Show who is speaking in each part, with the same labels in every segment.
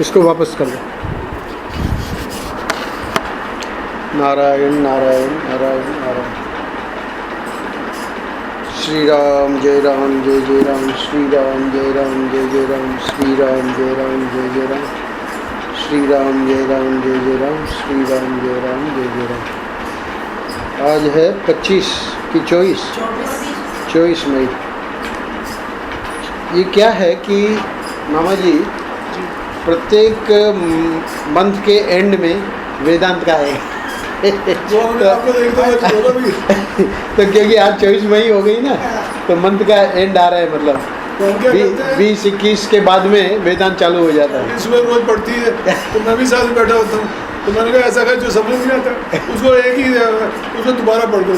Speaker 1: इसको वापस कर दो। नारायण नारायण नारायण नारायण। श्री राम जय राम जय जय राम, श्री राम जय राम जय जय राम, श्री राम जय राम जय जय राम, श्री राम जय राम जय जय राम, श्री राम जय राम जय जय राम। आज है 25 की 24 मई। ये क्या है कि मामा जी प्रत्येक मंथ के एंड में वेदांत का है तो क्योंकि आज 24 मई हो गई ना, तो मंथ का एंड आ रहा है, मतलब 20-21 के बाद में वेदांत चालू हो जाता है।
Speaker 2: सुबह रोज पढ़ती है तो मैं भी साथ में बैठा होता हूँ, तो मैंने कहा ऐसा है जो समझ नहीं आता उसको एक ही उसको दोबारा पढ़ दो।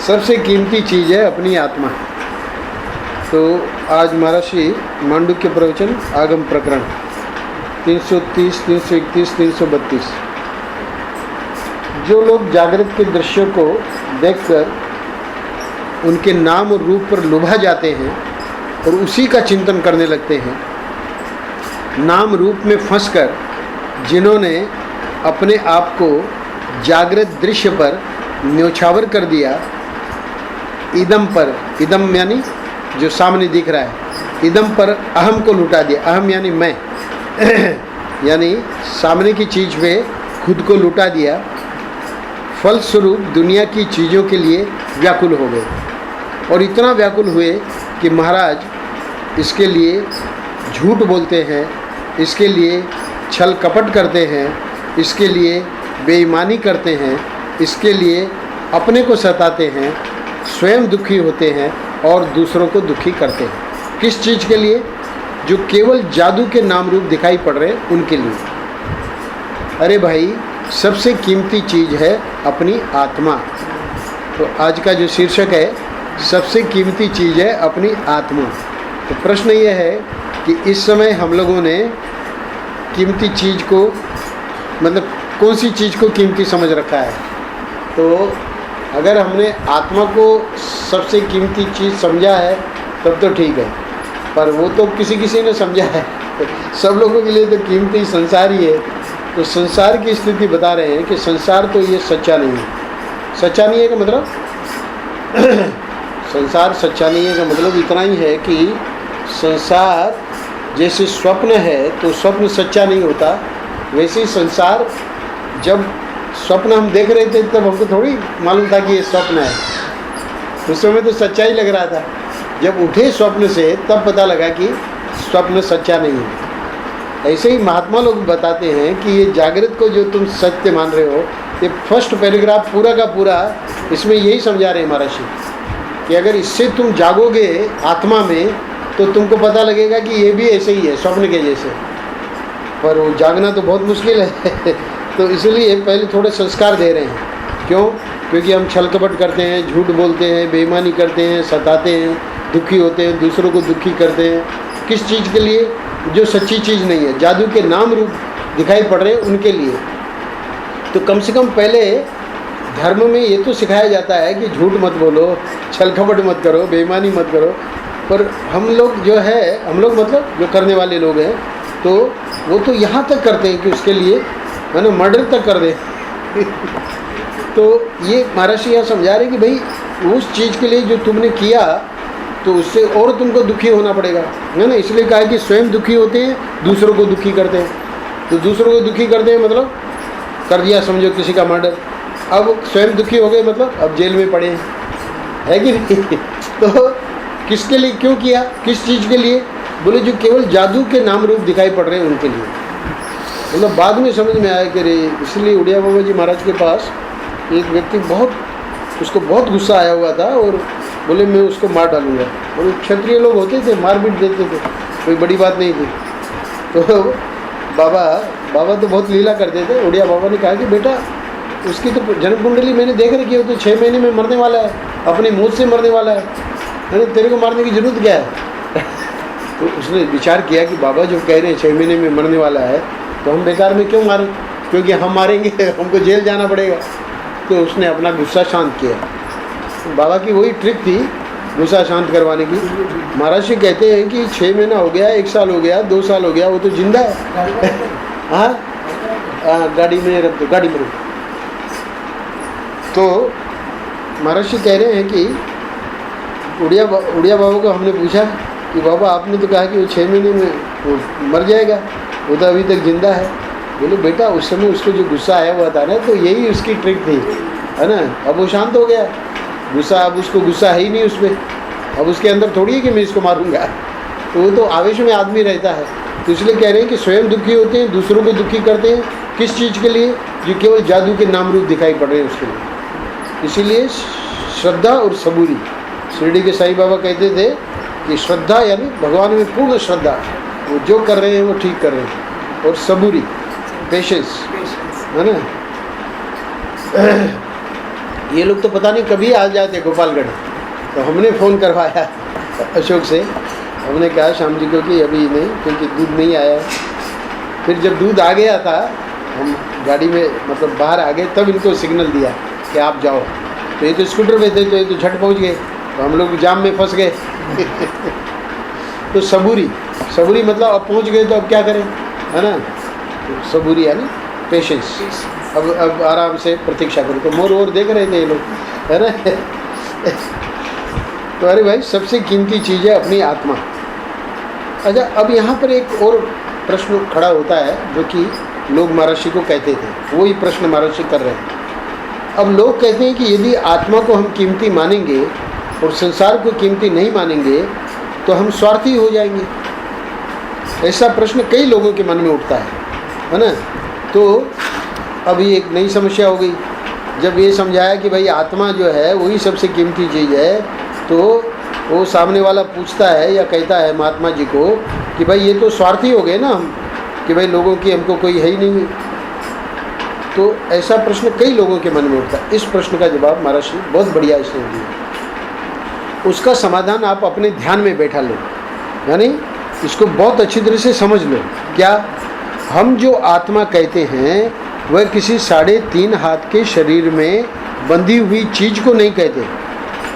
Speaker 1: सबसे कीमती चीज़ है अपनी आत्मा। तो आज महर्षि मांडुक्य प्रवचन आगम प्रकरण 330, 331, 332। जो लोग जागृत के दृश्यों को देखकर उनके नाम और रूप पर लुभा जाते हैं और उसी का चिंतन करने लगते हैं, नाम रूप में फंसकर जिन्होंने अपने आप को जागृत दृश्य पर न्योछावर कर दिया, इदम पर, इदम यानी जो सामने दिख रहा है, इदम पर अहम को लुटा दिया। अहम यानी मैं यानी सामने की चीज़ पे खुद को लुटा दिया। फलस्वरूप दुनिया की चीज़ों के लिए व्याकुल हो गए और इतना व्याकुल हुए कि महाराज इसके लिए झूठ बोलते हैं, इसके लिए छल कपट करते हैं, इसके लिए बेईमानी करते हैं, इसके लिए अपने को सताते हैं, स्वयं दुखी होते हैं और दूसरों को दुखी करते हैं। किस चीज़ के लिए? जो केवल जादू के नाम रूप दिखाई पड़ रहे हैं उनके लिए। अरे भाई, सबसे कीमती चीज़ है अपनी आत्मा। तो आज का जो शीर्षक है, सबसे कीमती चीज़ है अपनी आत्मा। तो प्रश्न ये है कि इस समय हम लोगों ने कीमती चीज़ को, मतलब कौन सी चीज़ को कीमती समझ रखा है? तो अगर हमने आत्मा को सबसे कीमती चीज़ समझा है तब तो ठीक है, पर वो तो किसी ने समझा है। सब लोगों के लिए तो कीमती संसार ही है। तो संसार की स्थिति बता रहे हैं कि संसार तो ये सच्चा नहीं है। सच्चा नहीं है का मतलब संसार सच्चा नहीं है का मतलब इतना ही है कि संसार जैसे स्वप्न है तो स्वप्न सच्चा नहीं होता, वैसे ही संसार जब स्वप्न हम देख रहे थे तब हमको थोड़ी मालूम था कि ये स्वप्न है, उस समय तो सच्चा ही लग रहा था। जब उठे स्वप्न से तब पता लगा कि स्वप्न सच्चा नहीं है। ऐसे ही महात्मा लोग बताते हैं कि ये जागृत को जो तुम सत्य मान रहे हो, ये फर्स्ट पैराग्राफ पूरा का पूरा इसमें यही समझा रहे हैं महर्षि कि अगर इससे तुम जागोगे आत्मा में तो तुमको पता लगेगा कि ये भी ऐसे ही है स्वप्न के जैसे, पर वो जागना तो बहुत मुश्किल है तो इसलिए पहले थोड़े संस्कार दे रहे हैं। क्यों? क्योंकि हम छल कपट करते हैं, झूठ बोलते हैं, बेईमानी करते हैं, सताते हैं, दुखी होते हैं, दूसरों को दुखी करते हैं। किस चीज़ के लिए? जो सच्ची चीज़ नहीं है, जादू के नाम रूप दिखाई पड़ रहे हैं उनके लिए। तो कम से कम पहले धर्म में ये तो सिखाया जाता है कि झूठ मत बोलो, छल कपट मत करो, बेईमानी मत करो, पर हम लोग जो है, हम लोग मतलब जो करने वाले लोग हैं, तो वो तो यहाँ तक करते हैं कि उसके लिए मैंने मर्डर तक कर दे तो ये महर्षि यहाँ समझा रहे कि भाई उस चीज़ के लिए जो तुमने किया तो उससे और तुमको दुखी होना पड़ेगा, है ना। इसलिए कहा कि स्वयं दुखी होते हैं, दूसरों को दुखी करते हैं। तो दूसरों को दुखी करते हैं मतलब कर दिया समझो किसी का मर्डर, अब स्वयं दुखी हो गए मतलब अब जेल में पड़े हैं, है कि नहीं तो किसके लिए, क्यों किया, किस चीज़ के लिए? बोले जो केवल जादू के नाम रूप दिखाई पड़ रहे हैं उनके लिए। मतलब बाद में समझ में आया कि रे, इसलिए उड़िया बाबा जी महाराज के पास एक व्यक्ति उसको बहुत गुस्सा आया हुआ था और बोले मैं उसको मार डालूंगा। और क्षत्रिय लोग होते थे, मार पीट देते थे, कोई बड़ी बात नहीं थी। तो बाबा तो बहुत लीला करते थे। उड़िया बाबा ने कहा कि बेटा उसकी तो जन्म कुंडली मैंने देख रखी है, तो 6 महीने में मरने वाला है, अपनी मौत से मरने वाला है, तेरे को मारने की जरूरत क्या है तो उसने विचार किया कि बाबा जो कह रहे हैं 6 महीने में मरने वाला है, तो हम बेकार में क्यों मारें, क्योंकि हम मारेंगे हमको जेल जाना पड़ेगा। तो उसने अपना गुस्सा शांत किया। बाबा की वही ट्रिक थी गुस्सा शांत करवाने की। महाराज जी कहते हैं कि 6 महीना हो गया, 1 साल हो गया, 2 साल हो गया, वो तो जिंदा है। हाँ, गाड़ी में रख दो, गाड़ी में रख। तो महाराज जी कह रहे हैं कि उड़िया बाबा को हमने पूछा कि बाबा आपने तो कहा कि वो 6 महीने में वो मर जाएगा, वो तो अभी तक जिंदा है। बोले बेटा उस समय उसको जो गुस्सा आया हुआ था ना, तो यही उसकी ट्रिक थी, है ना। अब वो शांत हो गया, गुस्सा, अब उसको गुस्सा है ही नहीं उस पर। अब उसके अंदर थोड़ी है कि मैं इसको मारूंगा, तो वो तो आवेश में आदमी रहता है। तो इसलिए कह रहे हैं कि स्वयं दुखी होते हैं, दूसरों को दुखी करते हैं। किस चीज़ के लिए? जो केवल जादू के नाम रूप दिखाई पड़ रहे हैं उसके लिए। इसीलिए श्रद्धा और सबूरी, शिरडी के साईं बाबा कहते थे कि श्रद्धा यानी भगवान में पूर्ण श्रद्धा, वो जो कर रहे हैं वो ठीक कर रहे हैं, और सबूरी पेशेंस, है ना। ये लोग तो पता नहीं कभी आ जाते गोपालगढ़। तो हमने फ़ोन करवाया अशोक से, हमने कहा शाम जी को कि अभी नहीं, क्योंकि दूध नहीं आया। फिर जब दूध आ गया था, हम गाड़ी में मतलब बाहर आ गए, तब इनको सिग्नल दिया कि आप जाओ। तो ये तो स्कूटर पे थे, तो ये तो झट पहुंच गए, तो हम लोग जाम में फंस गए। तो सबूरी मतलब अब पहुंच गए तो अब क्या करें, है ना। तो सबूरी यानी पेशेंस, अब आराम से प्रतीक्षा करो। तो मोर और देख रहे थे ये लोग, है ना। तो अरे भाई सबसे कीमती चीज़ है अपनी आत्मा। अच्छा, अब यहाँ पर एक और प्रश्न खड़ा होता है जो कि लोग महर्षि को कहते थे, वही प्रश्न महर्षि कर रहे हैं। अब लोग कहते हैं कि यदि आत्मा को हम कीमती मानेंगे और संसार को कीमती नहीं मानेंगे तो हम स्वार्थी हो जाएंगे। ऐसा प्रश्न कई लोगों के मन में उठता है ना। तो अभी एक नई समस्या हो गई, जब ये समझाया कि भाई आत्मा जो है वही सबसे कीमती चीज़ है, तो वो सामने वाला पूछता है या कहता है महात्मा जी को कि भाई ये तो स्वार्थी हो गए ना हम, कि भाई लोगों की हमको कोई है ही नहीं। तो ऐसा प्रश्न कई लोगों के मन में उठता है। इस प्रश्न का जवाब महाराज जी बहुत बढ़िया इसने दिया। उसका समाधान आप अपने ध्यान में बैठा लो, यानी इसको बहुत अच्छी तरह से समझ लो। क्या हम जो आत्मा कहते हैं वह किसी 3.5 हाथ के शरीर में बंधी हुई चीज़ को नहीं कहते।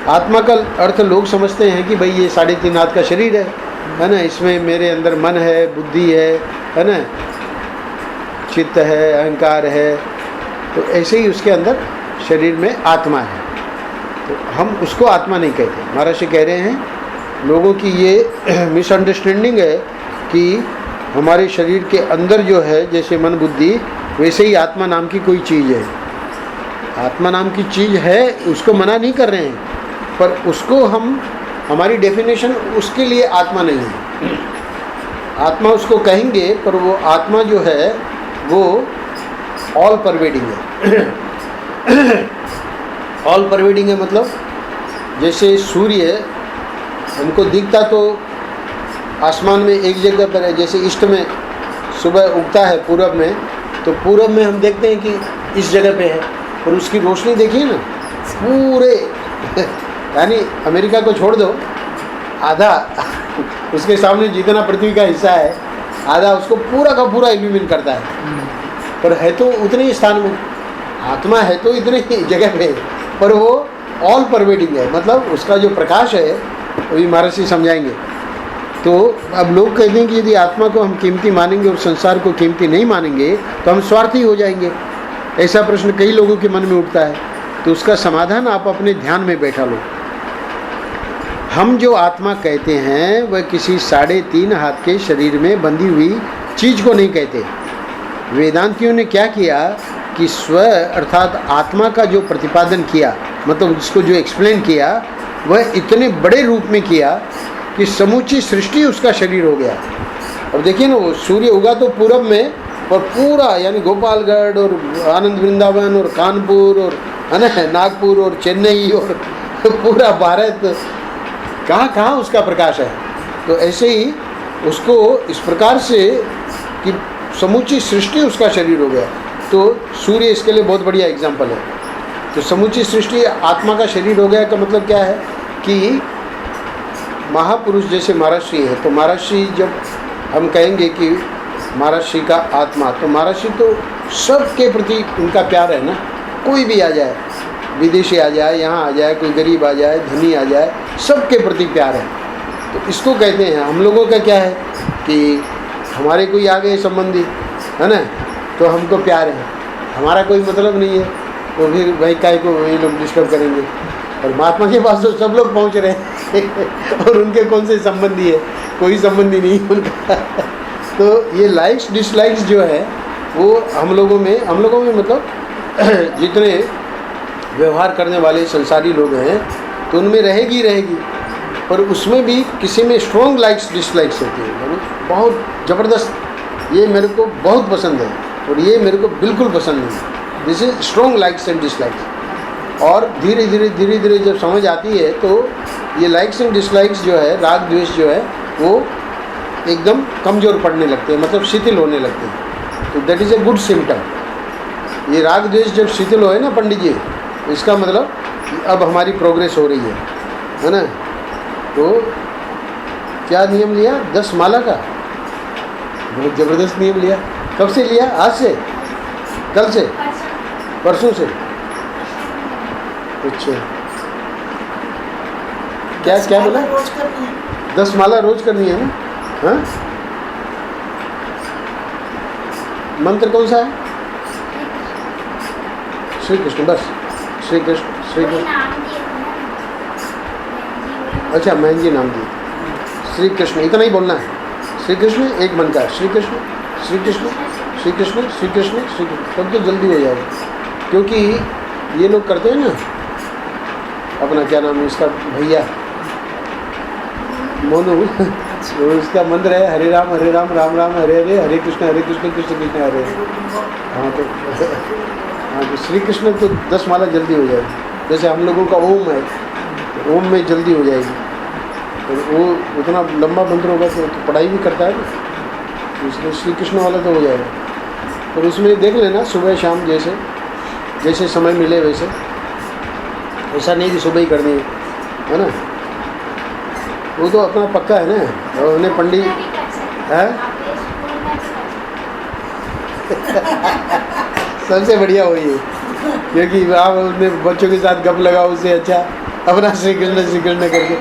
Speaker 1: आत्मा का अर्थ लोग समझते हैं कि भाई ये 3.5 हाथ का शरीर है ना, इसमें मेरे अंदर मन है, बुद्धि है ना, चित्त है, अहंकार है। तो ऐसे ही उसके अंदर शरीर में आत्मा है, तो हम उसको आत्मा नहीं कहते। महाराज कह रहे हैं लोगों की ये मिसअंडरस्टैंडिंग है कि हमारे शरीर के अंदर जो है जैसे मन बुद्धि, वैसे ही आत्मा नाम की कोई चीज़ है। आत्मा नाम की चीज़ है, उसको मना नहीं कर रहे हैं, पर उसको हमारी डेफिनेशन उसके लिए आत्मा नहीं है। आत्मा उसको कहेंगे, पर वो आत्मा जो है वो ऑल परवेडिंग है। ऑल परवेडिंग है मतलब जैसे सूर्य हमको दिखता तो आसमान में एक जगह पर है, जैसे ईस्ट में सुबह उगता है पूरब में, तो पूरब में हम देखते हैं कि इस जगह पे है, और उसकी रोशनी देखिए ना पूरे यानी अमेरिका को छोड़ दो, आधा उसके सामने जितना पृथ्वी का हिस्सा है आधा उसको पूरा का पूरा इल्यूमिन करता है। पर है तो उतने ही स्थान में, आत्मा है तो इतने ही जगह पे, पर वो ऑल परवेडिंग है, मतलब उसका जो प्रकाश है वही महर्षि समझाएंगे। तो अब लोग कहते हैं कि यदि आत्मा को हम कीमती मानेंगे और संसार को कीमती नहीं मानेंगे तो हम स्वार्थी हो जाएंगे। ऐसा प्रश्न कई लोगों के मन में उठता है। तो उसका समाधान आप अपने ध्यान में बैठा लो। हम जो आत्मा कहते हैं वह किसी 3.5 हाथ के शरीर में बंधी हुई चीज़ को नहीं कहते। वेदांतियों ने क्या किया कि स्व अर्थात आत्मा का जो प्रतिपादन किया, मतलब उसको जो एक्सप्लेन किया, वह इतने बड़े रूप में किया कि समूची सृष्टि उसका शरीर हो गया। अब देखिए ना, वो सूर्य उगा तो पूरब में, और पूरा यानी गोपालगढ़ और आनंद वृंदावन और कानपुर और है ना नागपुर और चेन्नई और पूरा भारत, कहाँ कहाँ उसका प्रकाश है। तो ऐसे ही उसको इस प्रकार से कि समूची सृष्टि उसका शरीर हो गया। तो सूर्य इसके लिए बहुत बढ़िया एग्जाम्पल है। तो समूची सृष्टि आत्मा का शरीर हो गया का मतलब क्या है कि महापुरुष जैसे महर्षि है, तो महर्षि जब हम कहेंगे कि महर्षि का आत्मा, तो महर्षि तो सबके प्रति उनका प्यार है ना, कोई भी आ जाए, विदेशी आ जाए, यहाँ आ जाए, कोई गरीब आ जाए, धनी आ जाए, सबके प्रति प्यार है। तो इसको कहते हैं। हम लोगों का क्या है कि हमारे कोई आ गए संबंधी, है ना, तो हमको प्यार है, हमारा कोई मतलब नहीं है, तो फिर भाई काय को ये लोग डिस्टर्ब करेंगे। और महात्मा के पास तो सब लोग पहुँच रहे हैं और उनके कौन से संबंधी है, कोई संबंधी नहीं उनका। तो ये लाइक्स डिसलाइक्स जो है वो हम लोगों में मतलब जितने व्यवहार करने वाले संसारी लोग हैं तो उनमें रहेगी, पर उसमें भी किसी में स्ट्रॉन्ग लाइक्स डिसलाइक्स होती है, मतलब बहुत ज़बरदस्त, ये मेरे को बहुत पसंद है और ये मेरे को बिल्कुल पसंद नहीं। This is strong likes and dislikes. और धीरे धीरे जब समझ आती है तो ये लाइक्स एंड डिसलाइक्स जो है, राग द्वेष जो है, वो एकदम कमज़ोर पड़ने लगते हैं, मतलब शिथिल होने लगते हैं। तो that is a good symptom. ये राग द्वेष जब शिथिल होए ना पंडित जी, इसका मतलब अब हमारी प्रोग्रेस हो रही है ना। तो क्या नियम लिया 10 माला का, बहुत ज़बरदस्त नियम लिया। कब से लिया? आज से, कल से, परसों से? अच्छा, क्या बोला? 10 माला रोज करनी है ना। हाँ, मंत्र कौन सा है? श्री कृष्ण, बस श्री कृष्ण, श्री कृष्ण। अच्छा, महंगी नाम दी, श्री कृष्ण, इतना ही बोलना है। श्री कृष्ण एक मन का, श्री कृष्ण, श्री कृष्ण, श्री कृष्ण, श्री कृष्ण, श्री कृष्ण, तब तो जल्दी हो जाएगा। क्योंकि ये लोग करते हैं ना, अपना क्या नाम है इसका भैया, मोनू, तो इसका मंत्र है हरे राम राम राम हरे हरे, हरे कृष्ण कृष्ण कृष्ण हरे। हाँ तो श्री कृष्ण तो 10 माला जल्दी हो जाएगी। जैसे हम लोगों का ओम है, तो ओम में जल्दी हो जाएगी। तो वो उतना लंबा मंत्र होगा तो पढ़ाई भी करता है ना, तो इसलिए श्री कृष्ण वाला तो हो जाएगा। और उसमें देख लेना सुबह शाम जैसे समय मिले वैसे, ऐसा नहीं कि सुबह ही करनी है ना। वो तो अपना पक्का है ना, और उन्हें पंडित है सबसे बढ़िया वही है, क्योंकि आप अपने बच्चों के साथ गप लगाओ, उससे अच्छा अपना श्री कृष्ण करके।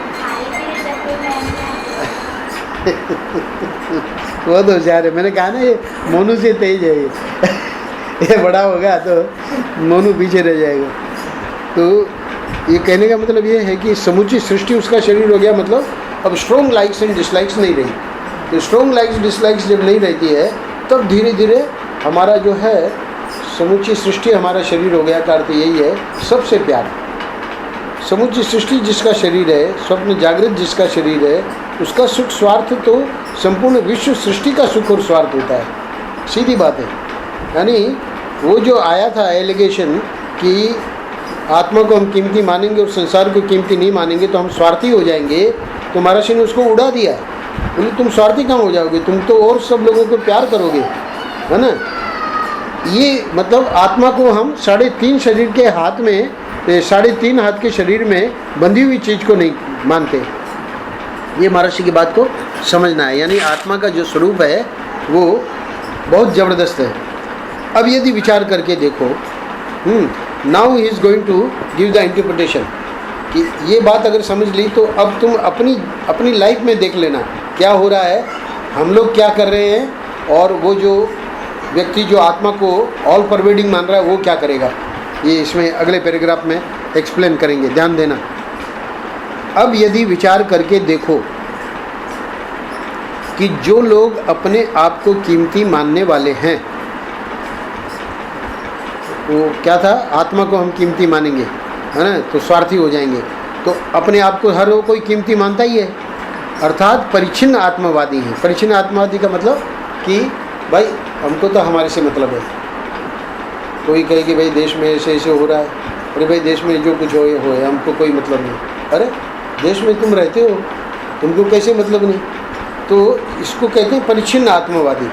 Speaker 1: वो तो होशियार है, मैंने कहा ना ये मोनू से तेज है ये बड़ा होगा तो मोनू पीछे रह जाएगा। तो ये कहने का मतलब ये है कि समूची सृष्टि उसका शरीर हो गया, मतलब अब स्ट्रॉन्ग लाइक्स एंड डिसलाइक्स नहीं रही। तो स्ट्रॉन्ग लाइक्स डिसलाइक्स जब नहीं रहती है तब धीरे धीरे हमारा जो है समूची सृष्टि हमारा शरीर हो गया। का अर्थ यही है, सबसे प्यार। समूची सृष्टि जिसका शरीर है, स्वप्न जागृत जिसका शरीर है, उसका सुख स्वार्थ तो संपूर्ण विश्व सृष्टि का सुख और स्वार्थ होता है। सीधी बात है। यानी वो जो आया था एलिगेशन कि आत्मा को हम कीमती मानेंगे और संसार को कीमती नहीं मानेंगे तो हम स्वार्थी हो जाएंगे, तो महर्षि ने उसको उड़ा दिया। बोले तुम स्वार्थी कहाँ हो जाओगे, तुम तो और सब लोगों को प्यार करोगे, है ना। ये मतलब आत्मा को हम 3.5 शरीर के हाथ में, 3.5 हाथ के शरीर में बंधी हुई चीज़ को नहीं मानते। ये महर्षि की बात को समझना है। यानी आत्मा का जो स्वरूप है वो बहुत ज़बरदस्त है। अब यदि विचार करके देखो, now he is going to give the interpretation, कि ये बात अगर समझ ली तो अब तुम अपनी लाइफ में देख लेना क्या हो रहा है, हम लोग क्या कर रहे हैं, और वो जो व्यक्ति जो आत्मा को ऑल परवेडिंग मान रहा है वो क्या करेगा। ये इसमें अगले पैराग्राफ में एक्सप्लेन करेंगे, ध्यान देना। अब यदि विचार करके देखो कि जो लोग अपने आप को कीमती मानने वाले हैं, वो क्या था, आत्मा को हम कीमती मानेंगे, है ना, तो स्वार्थी हो जाएंगे। तो अपने आप को हर कोई कीमती मानता ही है, अर्थात परिच्छिन्न आत्मवादी है। परिच्छिन्न आत्मवादी का मतलब कि भाई हमको तो हमारे से मतलब है। कोई कहे कि भाई देश में ऐसे हो रहा है, अरे भाई देश में जो कुछ हो हमको कोई मतलब नहीं। अरे देश में तुम रहते हो, तुमको कैसे मतलब नहीं। तो इसको कहते हैं परिच्छिन्न आत्मवादी।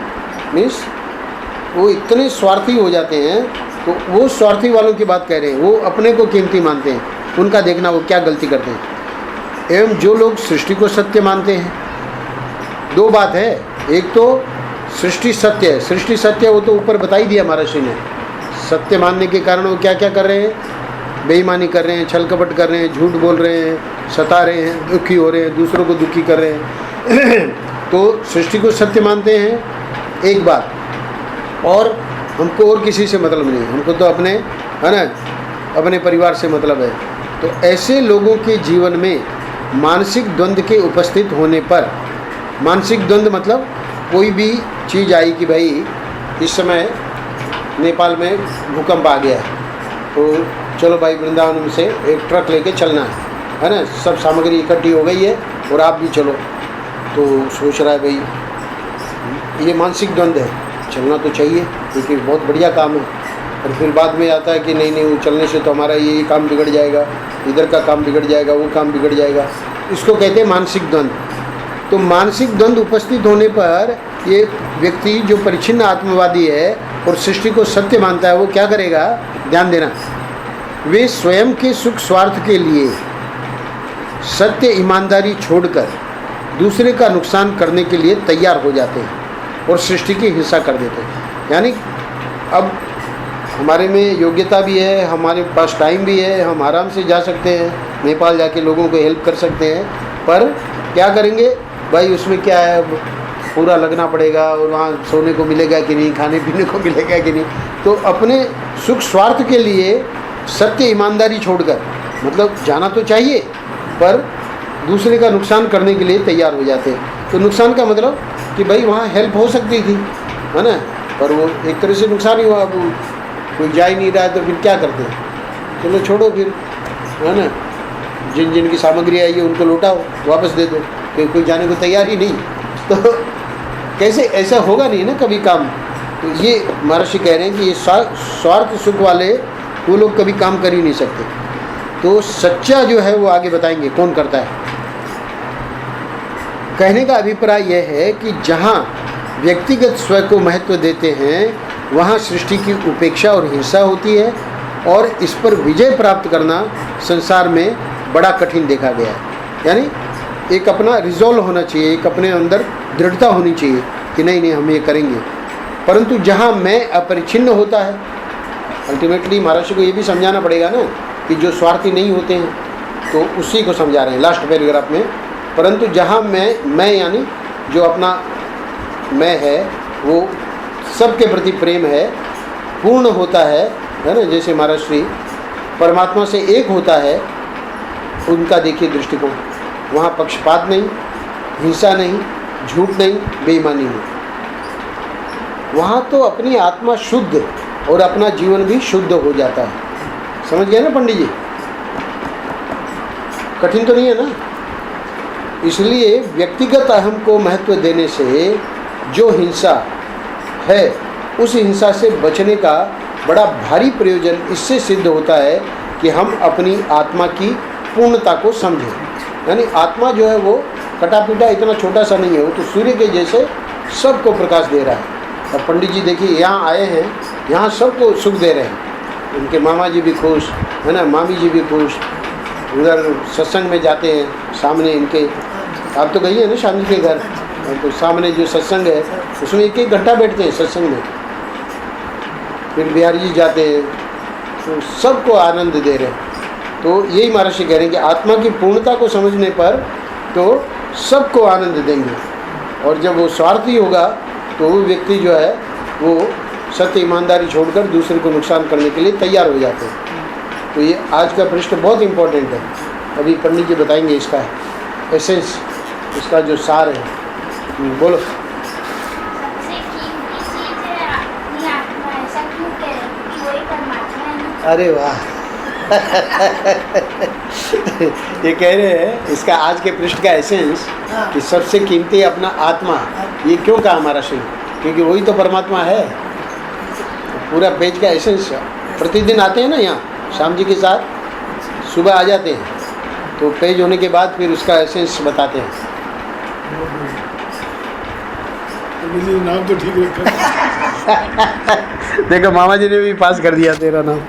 Speaker 1: मीन्स वो इतने स्वार्थी हो जाते हैं। तो वो स्वार्थी वालों की बात कह रहे हैं, वो अपने को कीमती मानते हैं, उनका देखना वो क्या गलती करते हैं। एवं जो लोग सृष्टि को सत्य मानते हैं, दो बात है, एक तो सृष्टि सत्य है, सृष्टि सत्य वो तो ऊपर बता ही दिया महर्षि ने। सत्य मानने के कारण वो क्या क्या कर रहे हैं, बेईमानी कर रहे हैं, छल कपट कर रहे हैं, झूठ बोल रहे हैं, सता रहे हैं, दुखी हो रहे हैं, दूसरों को दुखी कर रहे हैं तो सृष्टि को सत्य मानते हैं एक बात, और हमको और किसी से मतलब नहीं, हमको तो अपने, है ना, अपने परिवार से मतलब है। तो ऐसे लोगों के जीवन में मानसिक द्वंद्व के उपस्थित होने पर, मानसिक द्वंद्व मतलब कोई भी चीज़ आई कि भाई इस समय नेपाल में भूकंप आ गया है, तो चलो भाई वृंदावन में से एक ट्रक लेके चलना है ना, सब सामग्री इकट्ठी हो गई है और आप भी चलो। तो सोच रहा है भाई ये मानसिक द्वंद्व है, चलना तो चाहिए क्योंकि बहुत बढ़िया काम है, और फिर बाद में आता है कि नहीं नहीं, वो चलने से तो हमारा ये काम बिगड़ जाएगा, इधर का काम बिगड़ जाएगा, वो काम बिगड़ जाएगा। इसको कहते हैं मानसिक द्वंद्व। तो मानसिक द्वंद्व उपस्थित होने पर ये व्यक्ति जो परिच्छिन्न आत्मवादी है और सृष्टि को सत्य मानता है, वो क्या करेगा, ध्यान देना, वे स्वयं के सुख स्वार्थ के लिए सत्य ईमानदारी छोड़कर दूसरे का नुकसान करने के लिए तैयार हो जाते हैं और सृष्टि की हिंसा कर देते हैं। यानी अब हमारे में योग्यता भी है, हमारे पास टाइम भी है, हम आराम से जा सकते हैं, नेपाल जाके लोगों को हेल्प कर सकते हैं, पर क्या करेंगे भाई, उसमें क्या है, पूरा लगना पड़ेगा और वहाँ सोने को मिलेगा कि नहीं, खाने पीने को मिलेगा कि नहीं। तो अपने सुख स्वार्थ के लिए सत्य ईमानदारी छोड़कर, मतलब जाना तो चाहिए पर दूसरे का नुकसान करने के लिए तैयार हो जाते हैं। तो नुकसान का मतलब कि भाई वहाँ हेल्प हो सकती थी, है ना, पर वो एक तरह से नुकसान ही हुआ। अब कोई जा ही नहीं रहा है तो फिर क्या करते हैं, चलो छोड़ो फिर, है ना, जिन जिन की सामग्री आई है उनको लौटाओ, वापस दे दो, क्योंकि कोई जाने को तैयार ही नहीं। तो कैसे, ऐसा होगा नहीं ना कभी काम। तो ये महर्षि कह रहे हैं कि ये स्वार्थ सुख वाले वो लोग कभी काम कर ही नहीं सकते। तो सच्चा जो है वो आगे बताएंगे कौन करता है। कहने का अभिप्राय यह है कि जहाँ व्यक्तिगत स्व को महत्व देते हैं वहाँ सृष्टि की उपेक्षा और हिंसा होती है, और इस पर विजय प्राप्त करना संसार में बड़ा कठिन देखा गया है। यानी एक अपना रिजॉल्व होना चाहिए, एक अपने अंदर दृढ़ता होनी चाहिए कि नहीं नहीं हम ये करेंगे। परंतु जहाँ मैं अपरिच्छिन्न होता है, अल्टीमेटली महर्षि को ये भी समझाना पड़ेगा ना कि जो स्वार्थी नहीं होते हैं, तो उसी को समझा रहे हैं लास्ट पैराग्राफ में। परंतु जहाँ मैं यानी जो अपना मैं है वो सबके प्रति प्रेम है, पूर्ण होता है ना, जैसे महर्षि परमात्मा से एक होता है, उनका देखिए दृष्टिकोण, वहाँ पक्षपात नहीं, हिंसा नहीं, झूठ नहीं, बेईमानी नहीं। वहाँ तो अपनी आत्मा शुद्ध और अपना जीवन भी शुद्ध हो जाता है। समझ गए ना पंडित जी, कठिन तो नहीं है ना। इसलिए व्यक्तिगत अहम को महत्व देने से जो हिंसा है उस हिंसा से बचने का बड़ा भारी प्रयोजन इससे सिद्ध होता है कि हम अपनी आत्मा की पूर्णता को समझें। यानी आत्मा जो है वो कटा पीटा इतना छोटा सा नहीं है, वो तो सूर्य के जैसे सबको प्रकाश दे रहा है। अब पंडित जी देखिए यहाँ आए हैं, यहाँ सबको सुख दे रहे हैं, उनके मामा जी भी खुश है ना, मामी जी भी खुश। उधर सत्संग में जाते हैं, सामने इनके, आप तो गई है ना शाम जी के घर, तो सामने जो सत्संग है उसमें एक एक घंटा बैठते हैं सत्संग में। फिर बिहारी जी जाते हैं, तो सबको आनंद दे रहे हैं। तो यही महर्षि कह रहे हैं कि आत्मा की पूर्णता को समझने पर तो सबको आनंद देंगे, और जब वो स्वार्थी होगा तो वो व्यक्ति जो है वो सत्य ईमानदारी छोड़कर दूसरे को नुकसान करने के लिए तैयार हो जाते हैं। तो ये आज का पृष्ठ बहुत इम्पोर्टेंट है। अभी पंडित जी बताएंगे इसका एसेंस, इसका जो सार है। बोलो।
Speaker 3: सबसे कीमती चीज है अपनी आत्मा, ऐसा क्यों कह रहे हैं? क्योंकि वही परमात्मा है।
Speaker 1: अरे वाह ये कह रहे हैं इसका आज के पृष्ठ का एसेंस कि सबसे कीमती अपना आत्मा। ये क्यों कहा हमारा श्री? क्योंकि वही तो परमात्मा है। पूरा पेज का एसेंस प्रतिदिन आते हैं ना यहाँ श्याम जी के साथ, सुबह आ जाते हैं, तो पेज होने के बाद फिर उसका एसेंस बताते हैं।
Speaker 2: नाम तो ठीक रखा।
Speaker 1: देखो मामा जी ने भी पास कर दिया तेरा नाम।